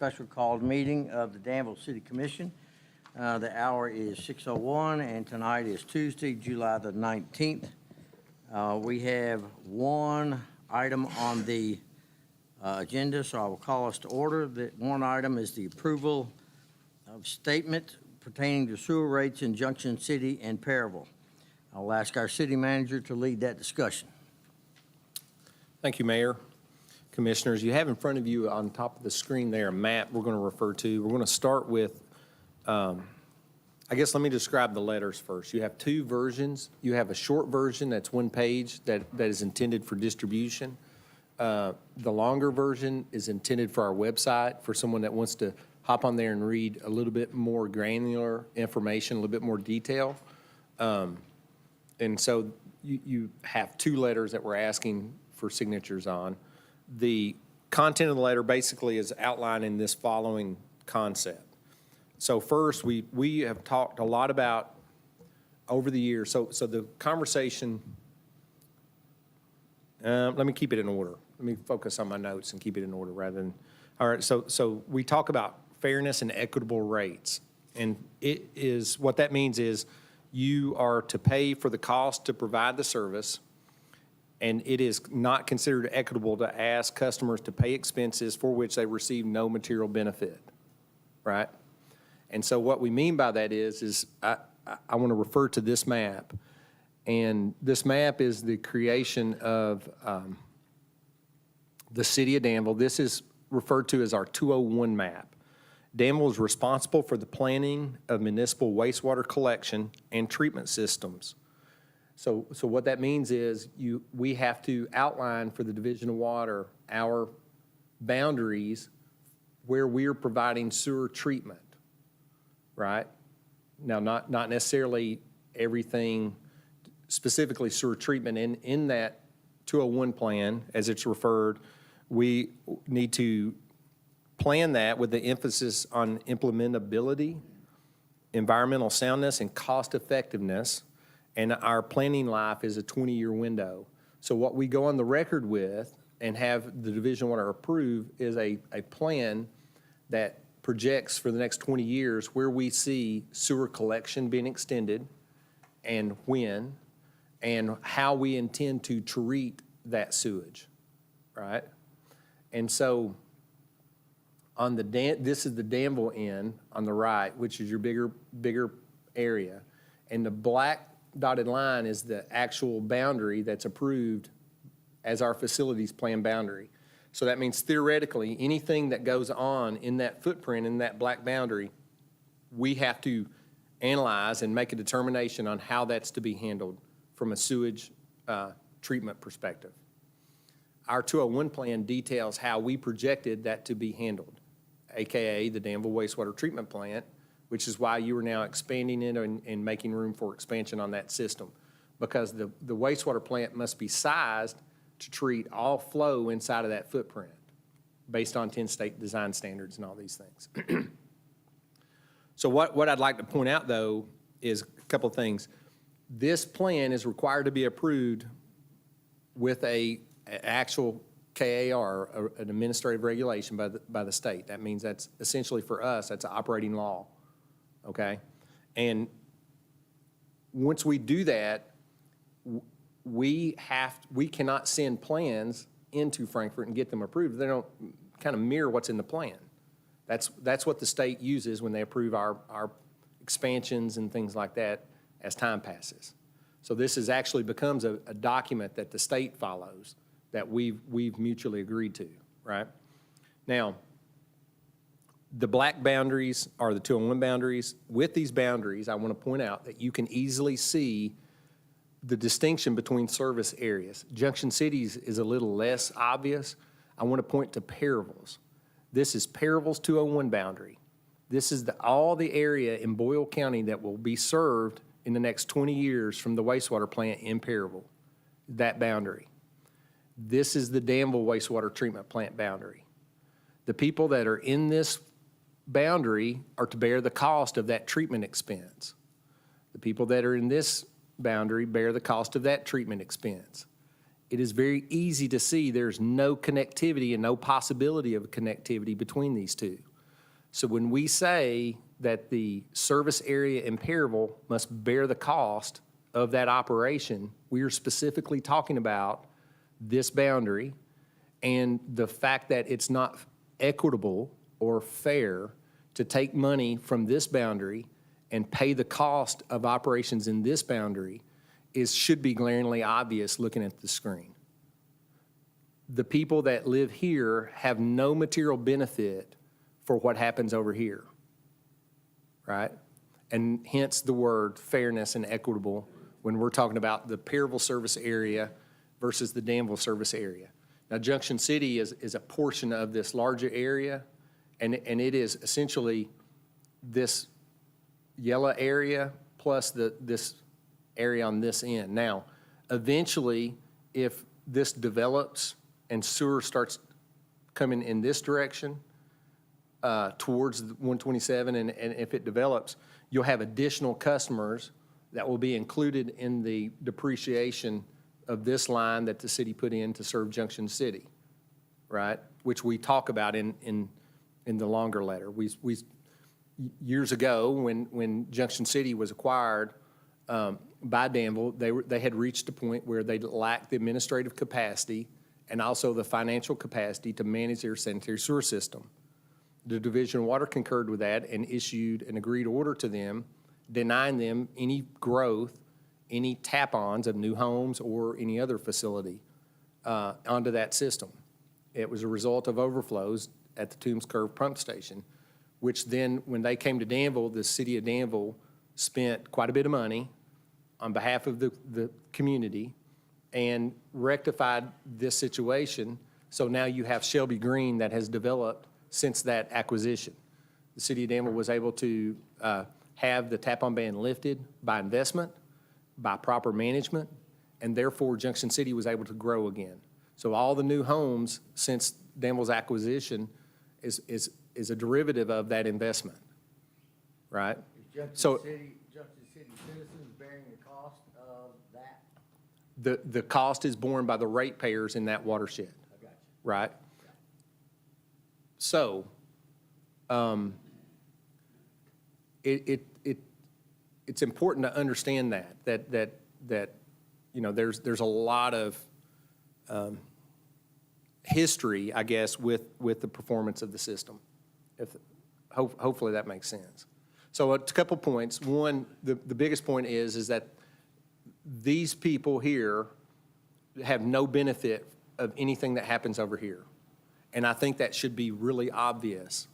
special called meeting of the Danville City Commission. The hour is 6:01, and tonight is Tuesday, July the 19th. We have one item on the agenda, so I will call us to order. The one item is the approval of statement pertaining to sewer rates in Junction City and Perryville. I'll ask our city manager to lead that discussion. Thank you, Mayor. Commissioners, you have in front of you on top of the screen there a map we're going to refer to. We're going to start with, I guess let me describe the letters first. You have two versions. You have a short version that's one page that is intended for distribution. The longer version is intended for our website, for someone that wants to hop on there and read a little bit more granular information, a little bit more detail. And so you have two letters that we're asking for signatures on. The content of the letter basically is outlined in this following concept. So first, we have talked a lot about over the years. So the conversation, let me keep it in order. Let me focus on my notes and keep it in order rather than, all right, so we talk about fairness and equitable rates. And it is, what that means is you are to pay for the cost to provide the service, and it is not considered equitable to ask customers to pay expenses for which they receive no material benefit, right? And so what we mean by that is I want to refer to this map, and this map is the creation of the city of Danville. This is referred to as our 201 map. Danville is responsible for the planning of municipal wastewater collection and treatment systems. So what that means is we have to outline for the Division of Water our boundaries where we're providing sewer treatment, right? Now, not necessarily everything, specifically sewer treatment. In that 201 plan, as it's referred, we need to plan that with the emphasis on implementability, environmental soundness, and cost effectiveness. And our planning life is a 20-year window. So what we go on the record with and have the Division of Water approve is a plan that projects for the next 20 years where we see sewer collection being extended and when, and how we intend to treat that sewage, right? And so on the this is the Danville end on the right, which is your bigger area, and the black dotted line is the actual boundary that's approved as our facilities plan boundary. So that means theoretically, anything that goes on in that footprint, in that black boundary, we have to analyze and make a determination on how that's to be handled from a sewage treatment perspective. Our 201 plan details how we projected that to be handled, AKA the Danville Wastewater Treatment Plant, which is why you are now expanding it and making room for expansion on that system, because the wastewater plant must be sized to treat all flow inside of that footprint based on 10 state design standards and all these things. So what I'd like to point out, though, is a couple of things. This plan is required to be approved with an actual KAR, an administrative regulation by the state. That means that's essentially for us, that's an operating law. Okay, and once we do that, we cannot send plans into Frankfort and get them approved. They don't kind of mirror what's in the plan. That's what the state uses when they approve our expansions and things like that as time passes. So this is actually becomes a document that the state follows that we've mutually agreed to, right? Now, the black boundaries are the 201 boundaries. With these boundaries, I want to point out that you can easily see the distinction between service areas. Junction Cities is a little less obvious. I want to point to Perryville's. This is Perryville's 201 boundary. This is all the area in Boyle County that will be served in the next 20 years from the wastewater plant in Perryville, that boundary. This is the Danville Wastewater Treatment Plant boundary. The people that are in this boundary are to bear the cost of that treatment expense. The people that are in this boundary bear the cost of that treatment expense. It is very easy to see there's no connectivity and no possibility of connectivity between these two. So when we say that the service area in Perryville must bear the cost of that operation, we are specifically talking about this boundary and the fact that it's not equitable or fair to take money from this boundary and pay the cost of operations in this boundary should be glaringly obvious looking at the screen. The people that live here have no material benefit for what happens over here, right? And hence the word fairness and equitable when we're talking about the Perryville service area versus the Danville service area. Now, Junction City is a portion of this larger area, and it is essentially this yellow area plus this area on this end. Now, eventually, if this develops and sewer starts coming in this direction towards 127, and if it develops, you'll have additional customers that will be included in the depreciation of this line that the city put in to serve Junction City, right? Which we talk about in the longer letter. We years ago, when Junction City was acquired by Danville, they had reached a point where they lacked the administrative capacity and also the financial capacity to manage their sanitary sewer system. The Division of Water concurred with that and issued an agreed order to them, denying them any growth, any tap-ons of new homes or any other facility onto that system. It was a result of overflows at the Toombs Curve pump station, which then, when they came to Danville, the city of Danville spent quite a bit of money on behalf of the community and rectified this situation. So now you have Shelby Green that has developed since that acquisition. The city of Danville was able to have the tap-on ban lifted by investment, by proper management, and therefore Junction City was able to grow again. So all the new homes since Danville's acquisition is a derivative of that investment, right? Is So Junction City citizens bearing the cost of that? the cost is borne by the ratepayers in that watershed, I got you. right? So it's important to understand that you know there's a lot of history, I guess, with the performance of the system. Hopefully that makes sense. So a couple points. One, the biggest point is that these people here have no benefit of anything that happens over here. And I think that should be really obvious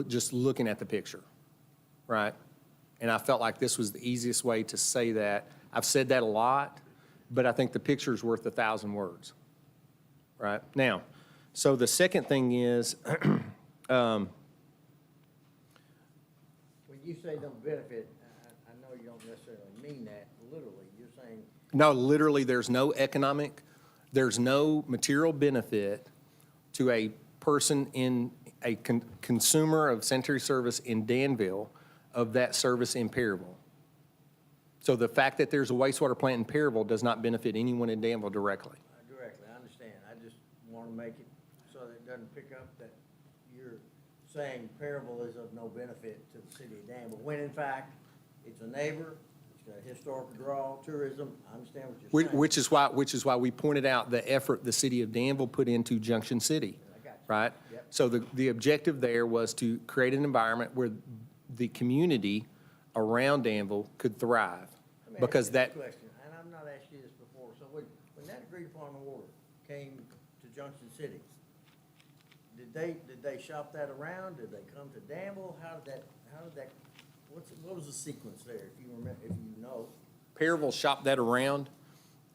just looking at the picture, right? And I felt like this was the easiest way to say that. I've said that a lot, but I think the picture is worth 1,000 words, right? Now, so the second thing is, When you say no benefit, I know you don't necessarily mean that literally. You're saying. no, literally, there's no material benefit to a person in a consumer of sanitary service in Danville of that service in Perryville. So the fact that there's a wastewater plant in Perryville does not benefit anyone in Danville directly. Directly, I understand. I just want to make it so that it doesn't pick up that you're saying Perryville is of no benefit to the city of Danville, when in fact, it's a neighbor, it's got a historical draw, tourism. I understand what you're saying. Which is why we pointed out the effort the city of Danville put into Junction City, I got you. right? Yep. So the objective there was to create an environment where the community around Danville could thrive. Let me Because ask you that, this question, and I've not asked you this before. So when that agreed upon order came to Junction City, did they shop that around? Did they come to Danville? How did that, what was the sequence there, if you remember, if you know? Perryville shopped that around,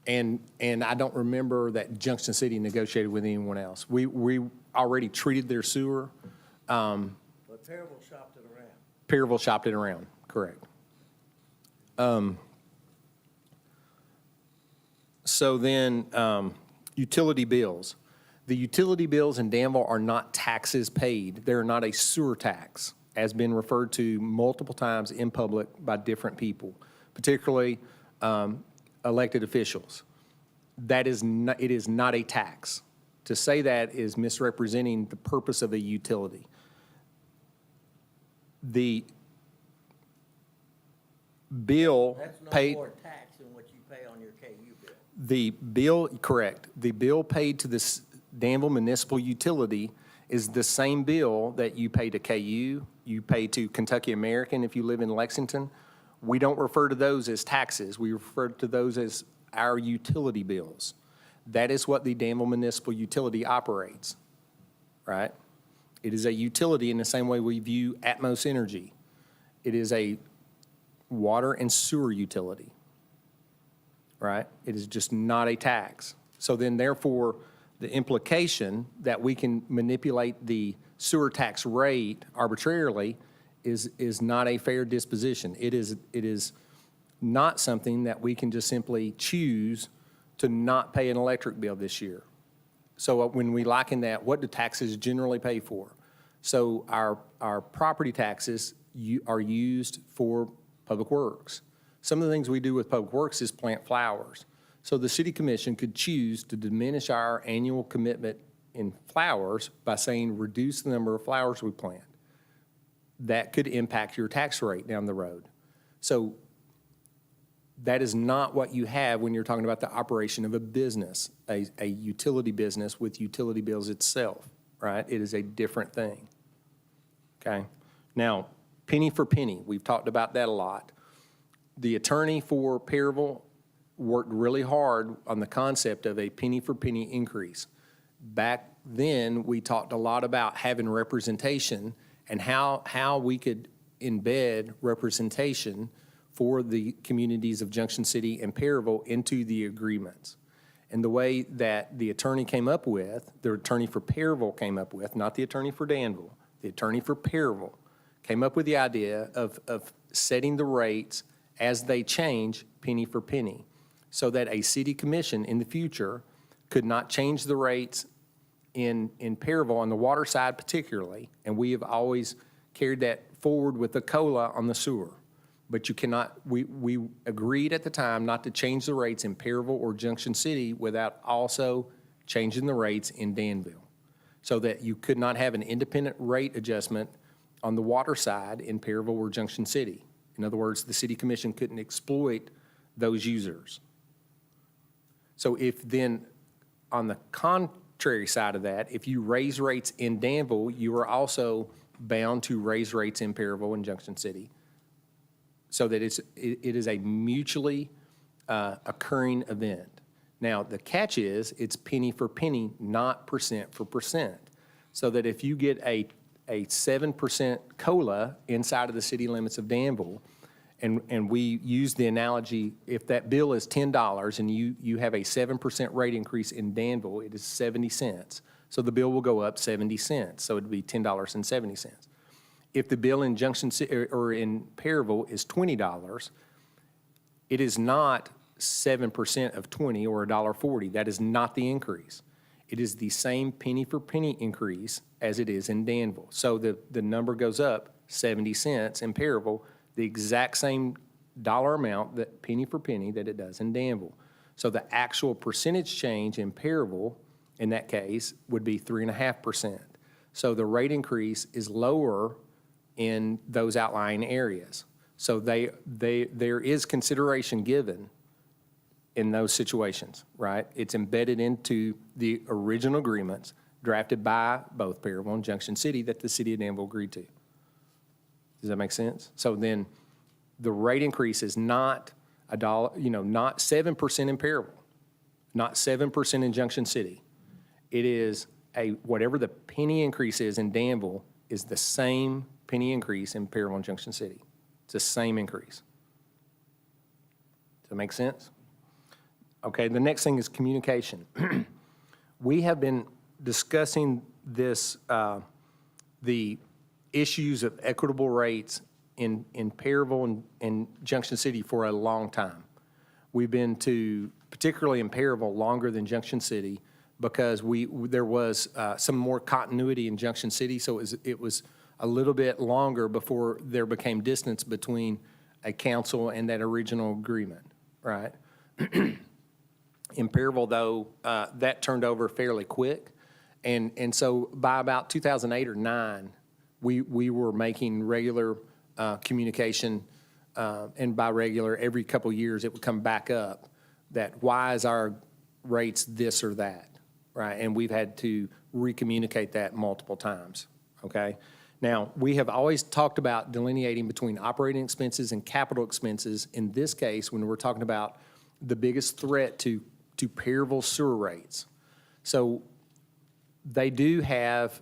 and I don't remember that Junction City negotiated with anyone else. We already treated their sewer. But Perryville shopped it around. Perryville shopped it around, correct. So then, utility bills. The utility bills in Danville are not taxes paid. They're not a sewer tax, as been referred to multiple times in public by different people, particularly elected officials. It is not a tax. To say that is misrepresenting the purpose of a utility. The bill That's no paid. more tax than what you pay on your KU bill. The bill, correct, the bill paid to this Danville Municipal Utility is the same bill that you pay to KU, you pay to Kentucky American if you live in Lexington. We don't refer to those as taxes. We refer to those as our utility bills. That is what the Danville Municipal Utility operates, right? It is a utility in the same way we view Atmos Energy. It is a water and sewer utility, right? It is just not a tax. So then therefore, the implication that we can manipulate the sewer tax rate arbitrarily is not a fair disposition. It is not something that we can just simply choose to not pay an electric bill this year. So when we liken that, what do taxes generally pay for? So our property taxes are used for public works. Some of the things we do with public works is plant flowers. So the city commission could choose to diminish our annual commitment in flowers by saying reduce the number of flowers we plant. That could impact your tax rate down the road. So that is not what you have when you're talking about the operation of a business, a utility business with utility bills itself, right? It is a different thing, okay? Now, penny for penny, we've talked about that a lot. The attorney for Perryville worked really hard on the concept of a penny for penny increase. Back then, we talked a lot about having representation and how we could embed representation for the communities of Junction City and Perryville into the agreements. And the way that the attorney came up with, the attorney for Perryville came up with, not the attorney for Danville, the attorney for Perryville came up with the idea of setting the rates as they change penny for penny, so that a city commission in the future could not change the rates in Perryville on the water side particularly, and we have always carried that forward with the COLA on the sewer. But you cannot, we agreed at the time not to change the rates in Perryville or Junction City without also changing the rates in Danville, so that you could not have an independent rate adjustment on the water side in Perryville or Junction City. In other words, the city commission couldn't exploit those users. So if then, on the contrary side of that, if you raise rates in Danville, you are also bound to raise rates in Perryville and Junction City, so that it is a mutually occurring event. Now, the catch is it's penny for penny, not percent for percent, so that if you get a 7% COLA inside of the city limits of Danville, and we use the analogy, if that bill is $10 and you have a 7% rate increase in Danville, it is 70 cents. So the bill will go up 70 cents, so it'd be $10.70. If the bill in Junction City or in Perryville is $20, it is not 7% of 20 or $1.40. That is not the increase. It is the same penny for penny increase as it is in Danville. So the number goes up 70 cents in Perryville, the exact same dollar amount, that penny for penny, that it does in Danville. So the actual percentage change in Perryville, in that case, would be 3.5%. So the rate increase is lower in those outlying areas. So there is consideration given in those situations, right? It's embedded into the original agreements drafted by both Perryville and Junction City that the city of Danville agreed to. Does that make sense? So then the rate increase is not $1, not 7% in Perryville, not 7% in Junction City. It is whatever the penny increase is in Danville is the same penny increase in Perryville and Junction City. It's the same increase. Does that make sense? Okay, the next thing is communication. We have been discussing this, the issues of equitable rates in Perryville and Junction City for a long time. We've been to, particularly in Perryville, longer than Junction City because there was some more continuity in Junction City, so it was a little bit longer before there became distance between a council and that original agreement, right? In Perryville, though, that turned over fairly quick. And so by about 2008 or 9, we were making regular communication, and by regular, every couple of years, it would come back up, that why is our rates this or that, right? And we've had to recommunicate that multiple times, okay? Now, we have always talked about delineating between operating expenses and capital expenses. In this case, when we're talking about the biggest threat to Perryville sewer rates. So they do have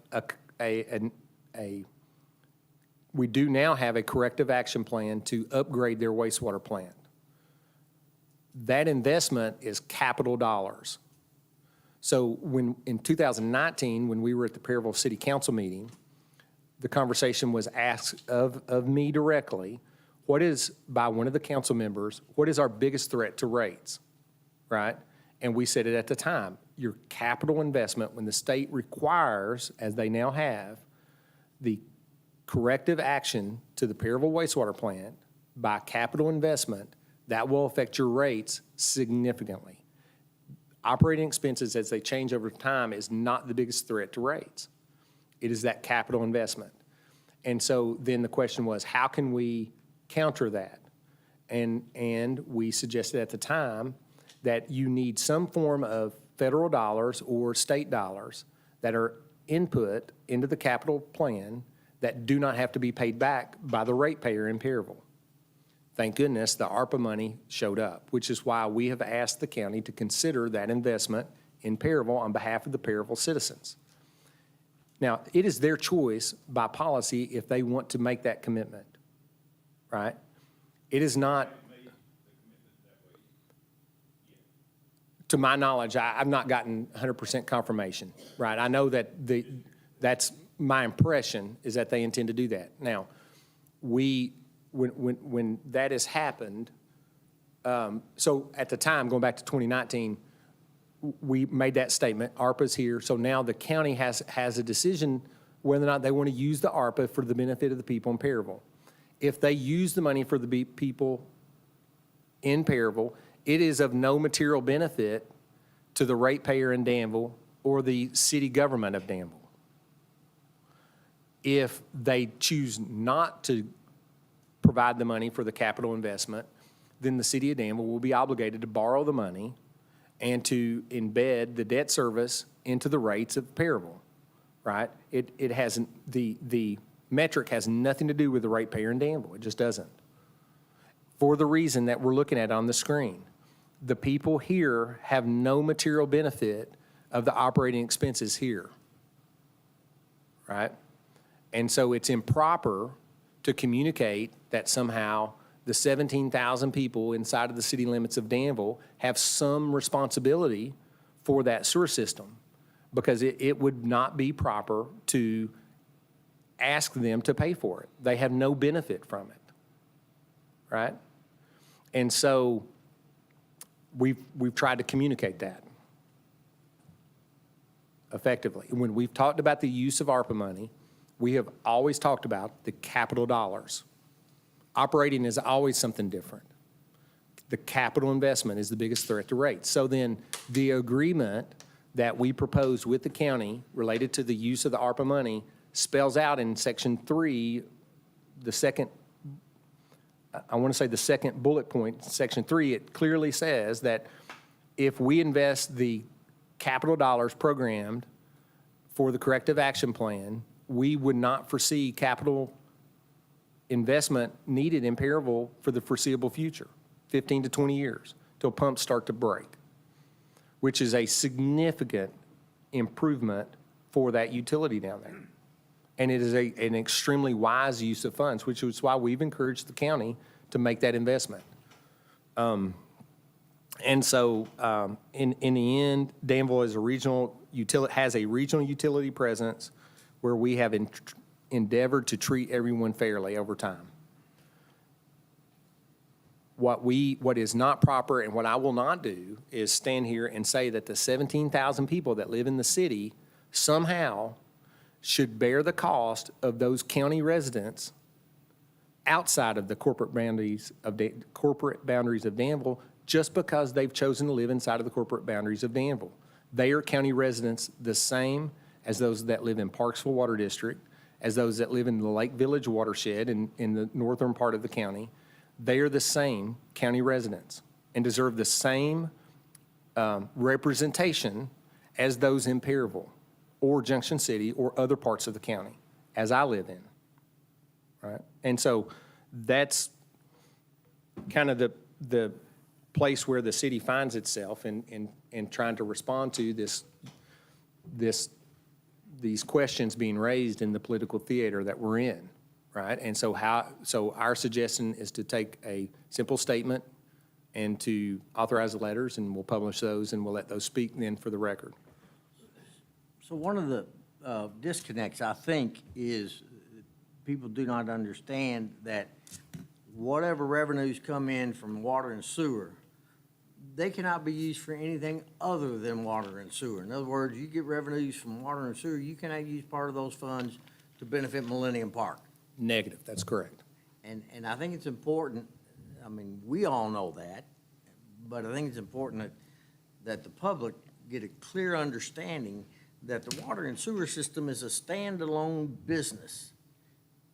we do now have a corrective action plan to upgrade their wastewater plant. That investment is capital dollars. So in 2019, when we were at the Perryville City Council meeting, the conversation was asked of me directly, by one of the council members, what is our biggest threat to rates, right? And we said it at the time, your capital investment, when the state requires, as they now have, the corrective action to the Perryville wastewater plant by capital investment, that will affect your rates significantly. Operating expenses, as they change over time, is not the biggest threat to rates. It is that capital investment. And so then the question was, how can we counter that? And we suggested at the time that you need some form of federal dollars or state dollars that are input into the capital plan that do not have to be paid back by the ratepayer in Perryville. Thank goodness the ARPA money showed up, which is why we have asked the county to consider that investment in Perryville on behalf of the Perryville citizens. Now, it is their choice by policy if they want to make that commitment, right? It is not, to my knowledge, I've not gotten 100% confirmation, right? I know that that's my impression, is that they intend to do that. Now, when that has happened, so at the time, going back to 2019, we made that statement, ARPA's here, so now the county has a decision whether or not they want to use the ARPA for the benefit of the people in Perryville. If they use the money for the people in Perryville, it is of no material benefit to the ratepayer in Danville or the city government of Danville. If they choose not to provide the money for the capital investment, then the city of Danville will be obligated to borrow the money and to embed the debt service into the rates of Perryville, right? It has, the metric has nothing to do with the ratepayer in Danville. It just doesn't. For the reason that we're looking at on the screen, the people here have no material benefit of the operating expenses here, right? And so it's improper to communicate that somehow the 17,000 people inside of the city limits of Danville have some responsibility for that sewer system, because it would not be proper to ask them to pay for it. They have no benefit from it, right? And so we've tried to communicate that effectively. When we've talked about the use of ARPA money, we have always talked about the capital dollars. Operating is always something different. The capital investment is the biggest threat to rates. So then the agreement that we proposed with the county related to the use of the ARPA money spells out in section 3, the second, I want to say the second bullet point, section 3, it clearly says that if we invest the capital dollars programmed for the corrective action plan, we would not foresee capital investment needed in Perryville for the foreseeable future, 15 to 20 years, till pumps start to break, which is a significant improvement for that utility down there. And it is an extremely wise use of funds, which is why we've encouraged the county to make that investment. And so in the end, Danville is has a regional utility presence where we have endeavored to treat everyone fairly over time. What is not proper and what I will not do is stand here and say that the 17,000 people that live in the city somehow should bear the cost of those county residents outside of the corporate boundaries of Danville just because they've chosen to live inside of the corporate boundaries of Danville. They are county residents the same as those that live in Parksville Water District, as those that live in the Lake Village watershed in the northern part of the county. They are the same county residents and deserve the same representation as those in Perryville or Junction City or other parts of the county, as I live in, right? And so that's kind of the place where the city finds itself in trying to respond to these questions being raised in the political theater that we're in, right? And so our suggestion is to take a simple statement and to authorize the letters, and we'll publish those, and we'll let those speak then for the record. So one of the disconnects, I think, is people do not understand that whatever revenues come in from water and sewer, they cannot be used for anything other than water and sewer. In other words, you get revenues from water and sewer, you cannot use part of those funds to benefit Millennium Park. Negative, that's correct. And I think it's important, I mean, we all know that, but I think it's important that the public get a clear understanding that the water and sewer system is a standalone business.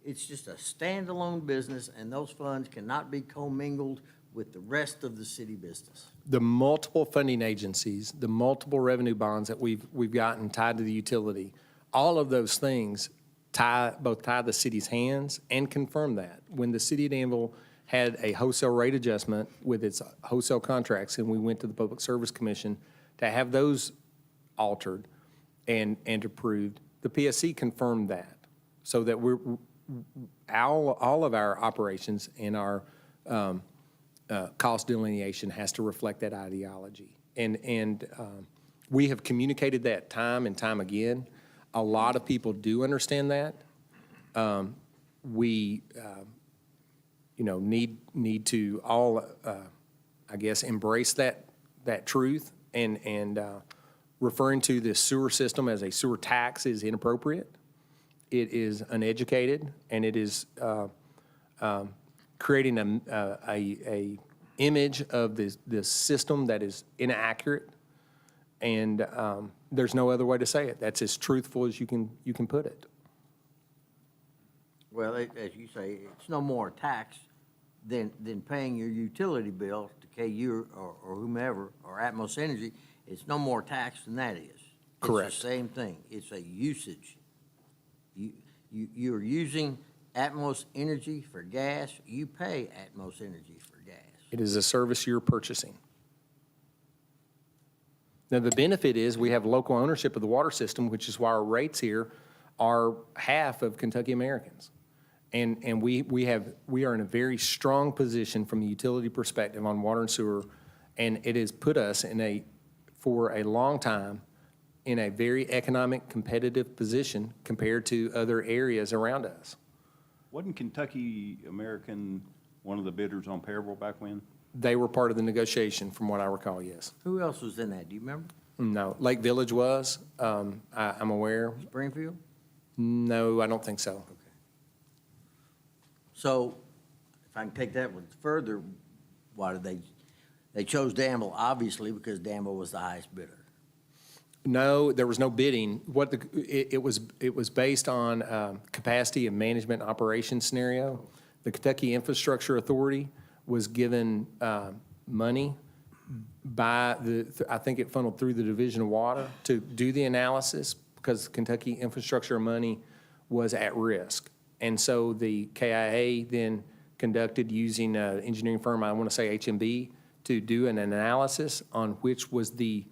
It's just a standalone business, and those funds cannot be commingled with the rest of the city business. The multiple funding agencies, the multiple revenue bonds that we've gotten tied to the utility, all of those things both tie the city's hands and confirm that. When the city of Danville had a wholesale rate adjustment with its wholesale contracts, and we went to the Public Service Commission to have those altered and approved, the PSC confirmed that, so that all of our operations and our cost delineation has to reflect that ideology. And we have communicated that time and time again. A lot of people do understand that. We need to all, I guess, embrace that truth, and referring to the sewer system as a sewer tax is inappropriate. It is uneducated, and it is creating a image of this system that is inaccurate, and there's no other way to say it. That's as truthful as you can put it. Well, as you say, it's no more tax than paying your utility bill to KU or whomever, or Atmos Energy. It's no more tax than that is. Correct. It's the same thing. It's a usage. You're using Atmos Energy for gas. You pay Atmos Energy for gas. It is a service you're purchasing. Now, the benefit is we have local ownership of the water system, which is why our rates here are half of Kentucky Americans. And we are in a very strong position from the utility perspective on water and sewer, and it has put us for a long time in a very economic competitive position compared to other areas around us. Wasn't Kentucky American one of the bidders on Perryville back when? They were part of the negotiation, from what I recall, yes. Who else was in that? Do you remember? No, Lake Village was, I'm aware. Springfield? No, I don't think so. Okay. So, if I can take that one further, why did they chose Danville, obviously, because Danville was the highest bidder. No, there was no bidding. It was based on capacity and management operation scenario. The Kentucky Infrastructure Authority was given money by I think it funneled through the Division of Water to do the analysis, because Kentucky infrastructure money was at risk. And so the KIA then conducted, using an engineering firm, I want to say HMB, to do an analysis on which was the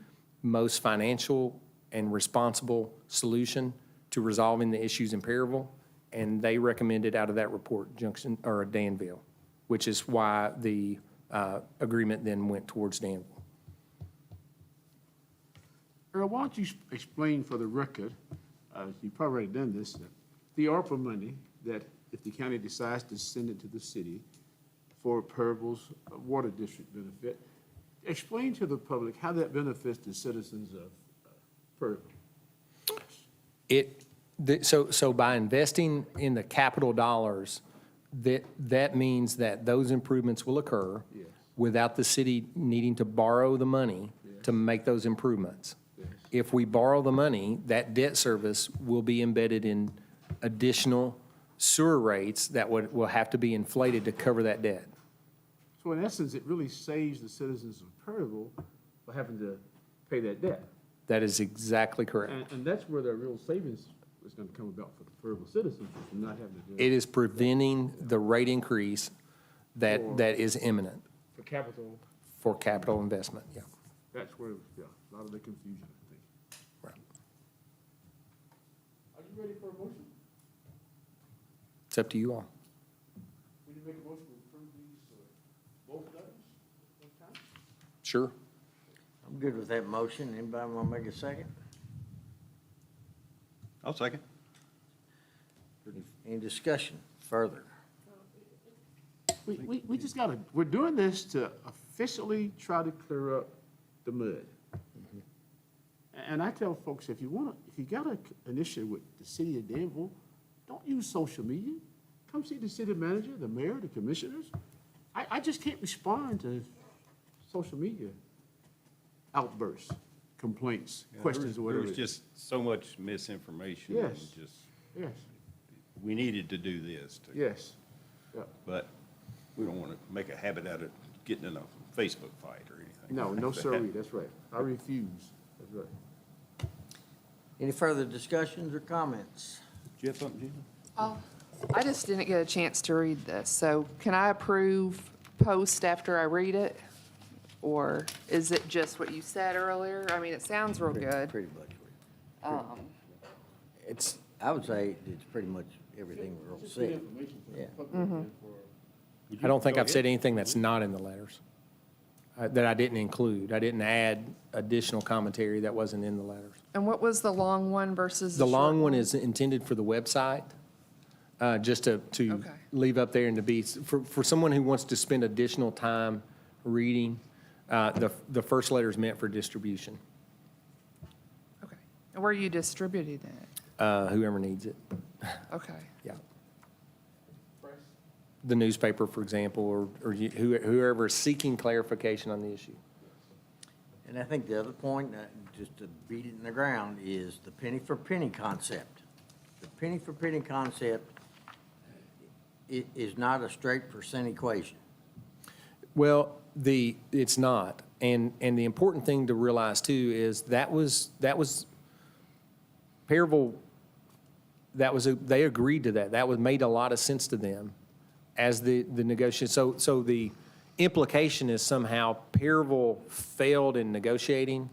most financial and responsible solution to resolving the issues in Perryville. And they recommended out of that report Danville, which is why the agreement then went towards Danville. Earl, why don't you explain for the record, you've probably already done this, the ARPA money that if the county decides to send it to the city for Perryville's water district benefit, explain to the public how that benefits the citizens of Perryville. So by investing in the capital dollars, that means that those improvements will occur without the city needing to borrow the money to make those improvements. If we borrow the money, that debt service will be embedded in additional sewer rates that will have to be inflated to cover that debt. So in essence, it really saves the citizens of Perryville by having to pay that debt. That is exactly correct. And that's where the real savings is gonna come about for the Perryville citizens, from not having to do It is preventing the rate increase that is imminent for capital. for capital investment, yeah. That's where, yeah, a lot of the confusion, I think. Right. Are you ready for a motion? It's up to you all. We need to make a motion to approve these, both letters one time? Sure. I'm good with that motion. Anybody want to make a second? I'll second. Any discussion further? We just gotta, we're doing this to officially try to clear up the mud. And I tell folks, if you got an issue with the city of Danville, don't use social media. Come see the city manager, the mayor, the commissioners. I just can't respond to social media outbursts, complaints, questions, or whatever. There was just so much misinformation. Yes. And just, Yes, we needed to do this. yes. Yeah. But we don't want to make a habit out of getting in a Facebook fight or anything. No, sirree, that's right. I refuse. That's right. Any further discussions or comments? Do you have something, Gina? Oh, I just didn't get a chance to read this, so can I approve post after I read it? Or is it just what you said earlier? I mean, it sounds real good. Pretty much. It's, I would say it's pretty much everything we're all saying. Yeah. I don't think I've said anything that's not in the letters, that I didn't include. I didn't add additional commentary that wasn't in the letters. And what was the long one versus the The short long one is intended for the website, just to Okay. leave up there and to be, for someone who wants to spend additional time reading, the first letter is meant for distribution, Okay. And where are you distributing it? whoever needs it, Okay. yeah. The newspaper, for example, or whoever is seeking clarification on the issue. And I think the other point, just to beat it in the ground, is the penny for penny concept. The penny for penny concept is not a straight percent equation. Well, it's not. And the important thing to realize too is that was Perryville, they agreed to that. That made a lot of sense to them as the negotiation. So the implication is somehow Perryville failed in negotiating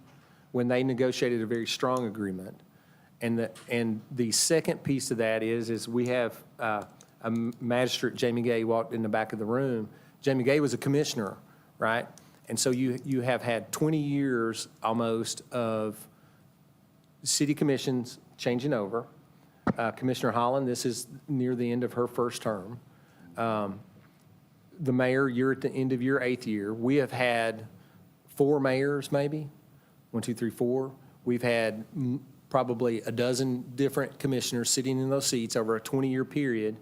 when they negotiated a very strong agreement. And the second piece of that is we have a magistrate, Jamie Gay, walked in the back of the room. Jamie Gay was a commissioner, right? And so you have had 20 years almost of city commissions changing over. Commissioner Holland, this is near the end of her first term. The mayor, you're at the end of your 8th year. We have had 4 mayors, maybe, 1, 2, 3, 4. We've had probably a dozen different commissioners sitting in those seats over a 20-year period,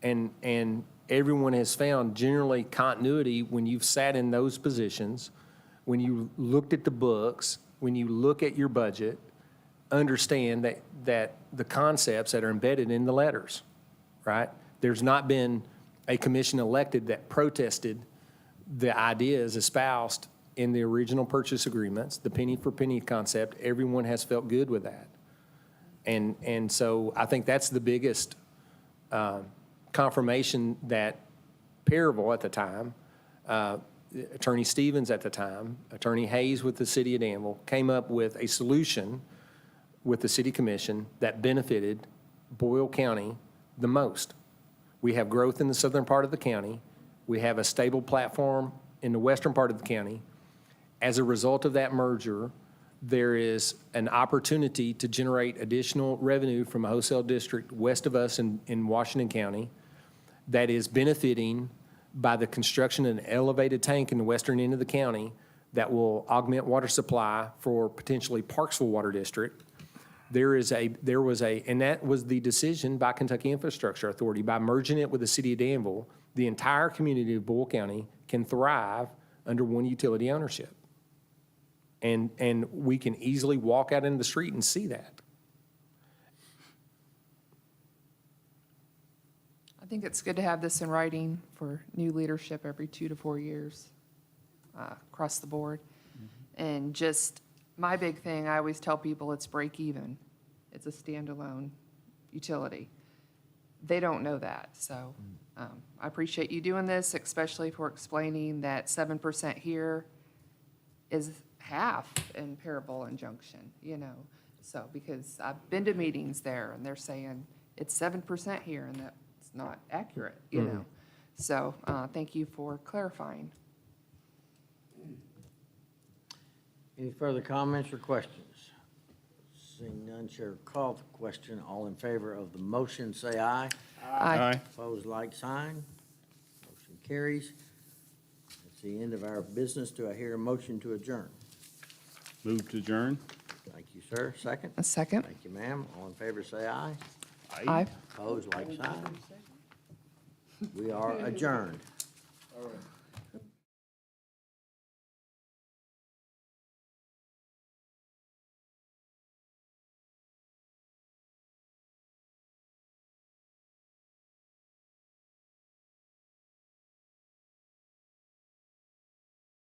and everyone has found generally continuity when you've sat in those positions, when you looked at the books, when you look at your budget, understand that the concepts that are embedded in the letters, right? There's not been a commission elected that protested the ideas espoused in the original purchase agreements, the penny for penny concept. Everyone has felt good with that. And so I think that's the biggest confirmation that Perryville at the time, Attorney Stevens at the time, Attorney Hayes with the city of Danville, came up with a solution with the city commission that benefited Boyle County the most. We have growth in the southern part of the county. We have a stable platform in the western part of the county. As a result of that merger, there is an opportunity to generate additional revenue from a wholesale district west of us in Washington County that is benefiting by the construction of an elevated tank in the western end of the county that will augment water supply for potentially Parksville Water District. And that was the decision by Kentucky Infrastructure Authority. By merging it with the city of Danville, the entire community of Boyle County can thrive under one utility ownership. And we can easily walk out into the street and see that. think it's good to have this in writing for new leadership every 2 to 4 years across the board. And just, my big thing, I always tell people it's break even. It's a standalone utility. They don't know that, so I appreciate you doing this, especially for explaining that 7% here is half in Parable and Junction, you know? So, because I've been to meetings there, and they're saying it's 7% here, and that's not accurate, you know? So, thank you for clarifying. Any further comments or questions? Seeing none, Chair will call the question. All in favor of the motion, say aye. Aye. Opposed, like sign. Motion carries. That's the end of our business. Do I hear a motion to adjourn? Move to adjourn? Thank you, sir. Second? A second? Thank you, ma'am. All in favor, say aye. Aye. Opposed, like sign. We are adjourned. All right.